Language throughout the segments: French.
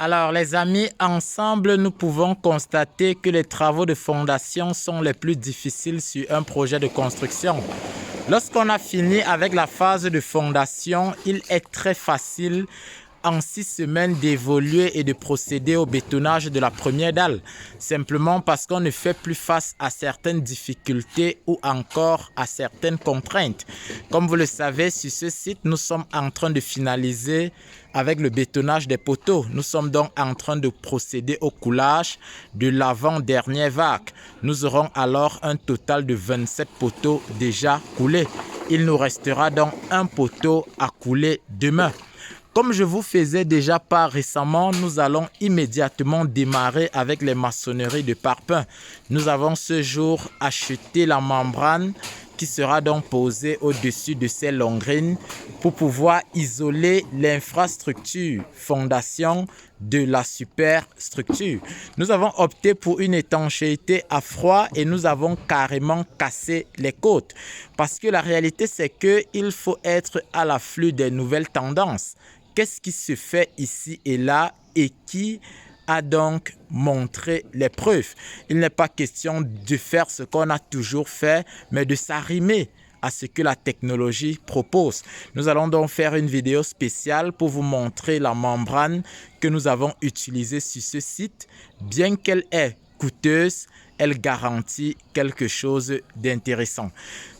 Alors les amis, ensemble nous pouvons constater que les travaux de fondation sont les plus difficiles sur un projet de construction. Lorsqu'on a fini avec la phase de fondation, il est très facile en 6 semaines d'évoluer et de procéder au bétonnage de la première dalle, simplement parce qu'on ne fait plus face à certaines difficultés ou encore à certaines contraintes. Comme vous le savez, sur ce site, nous sommes en train de finaliser avec le bétonnage des poteaux. Nous sommes donc en train de procéder au coulage de l'avant-dernière vague. Nous aurons alors un total de 27 poteaux déjà coulés. Il nous restera donc un poteau à couler demain. Comme je vous faisais déjà part récemment, nous allons immédiatement démarrer avec les maçonneries de parpaing. Nous avons ce jour acheté la membrane qui sera donc posée au-dessus de ces longrines pour pouvoir isoler l'infrastructure fondation de la superstructure. Nous avons opté pour une étanchéité à froid et nous avons carrément cassé les côtes. Parce que la réalité, c'est qu'il faut être à l'afflux des nouvelles tendances. Qu'est-ce qui se fait ici et là et qui a donc montré les preuves? Il n'est pas question de faire ce qu'on a toujours fait, mais de s'arrimer à ce que la technologie propose. Nous allons donc faire une vidéo spéciale pour vous montrer la membrane que nous avons utilisée sur ce site. Bien qu'elle est coûteuse, elle garantit quelque chose d'intéressant.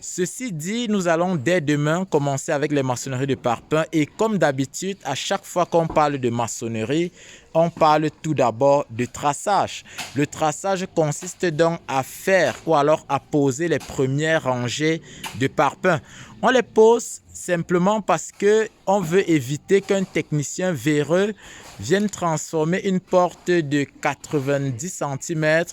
Ceci dit, nous allons dès demain commencer avec les maçonneries de parpaing et comme d'habitude, à chaque fois qu'on parle de maçonnerie, on parle tout d'abord de traçage. Le traçage consiste donc à faire ou alors à poser les premières rangées de parpaing. On les pose simplement parce qu'on veut éviter qu'un technicien véreux vienne transformer une porte de 90 cm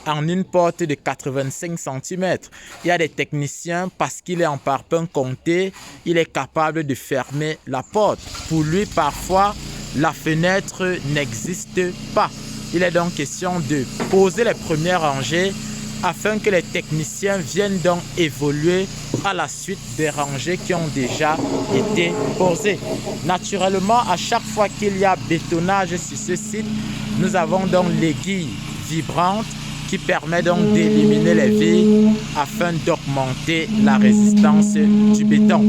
en une porte de 85 cm. Il y a des techniciens, parce qu'il est en parpaing compté, il est capable de fermer la porte. Pour lui, parfois, la fenêtre n'existe pas. Il est donc question de poser les premières rangées afin que les techniciens viennent donc évoluer à la suite des rangées qui ont déjà été posées. Naturellement, à chaque fois qu'il y a bétonnage sur ce site, nous avons donc l'aiguille vibrante qui permet donc d'éliminer les vides afin d'augmenter la résistance du béton.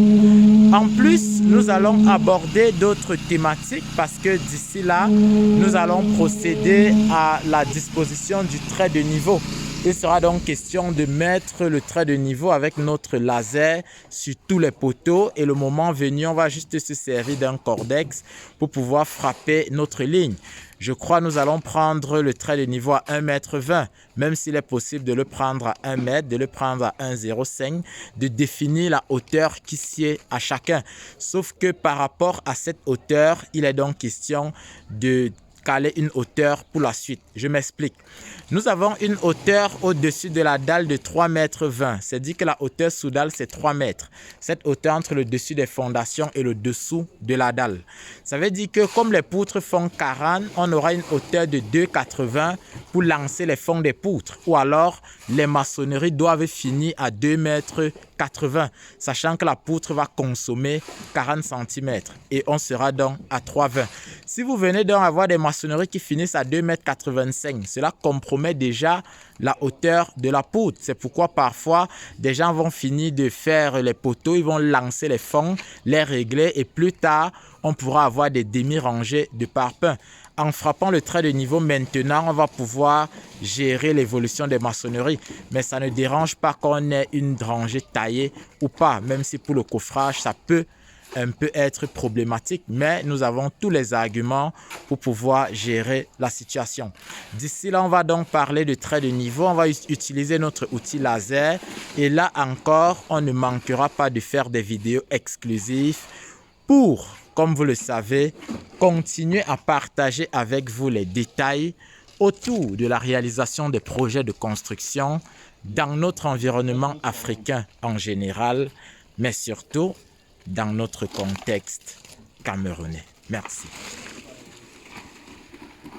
En plus, nous allons aborder d'autres thématiques parce que d'ici là, nous allons procéder à la disposition du trait de niveau. Il sera donc question de mettre le trait de niveau avec notre laser sur tous les poteaux et le moment venu, on va juste se servir d'un cordex pour pouvoir frapper notre ligne. Je crois que nous allons prendre le trait de niveau à 1,20 m, même s'il est possible de le prendre à 1 m, de le prendre à 1,05 m, de définir la hauteur qui sied à chacun. Sauf que par rapport à cette hauteur, il est donc question de caler une hauteur pour la suite. Je m'explique. Nous avons une hauteur au-dessus de la dalle de 3,20 m. C'est-à-dire que la hauteur sous dalle, c'est 3 mètres. Cette hauteur entre le dessus des fondations et le dessous de la dalle. Ça veut dire que comme les poutres font 40, on aura une hauteur de 2,80 m pour lancer les fonds des poutres. Ou alors, les maçonneries doivent finir à 2,80 m, sachant que la poutre va consommer 40 cm. Et on sera donc à 3,20 m. Si vous venez donc avoir des maçonneries qui finissent à 2,85 m, cela compromet déjà la hauteur de la poutre. C'est pourquoi parfois, des gens vont finir de faire les poteaux, ils vont lancer les fonds, les régler et plus tard, on pourra avoir des demi-rangées de parpaing. En frappant le trait de niveau maintenant, on va pouvoir gérer l'évolution des maçonneries. Mais ça ne dérange pas qu'on ait une rangée taillée ou pas, même si pour le coffrage, ça peut un peu être problématique, mais nous avons tous les arguments pour pouvoir gérer la situation. D'ici là, on va donc parler de trait de niveau. On va utiliser notre outil laser et là encore, on ne manquera pas de faire des vidéos exclusives pour, comme vous le savez, continuer à partager avec vous les détails autour de la réalisation des projets de construction dans notre environnement africain en général, mais surtout dans notre contexte camerounais. Merci.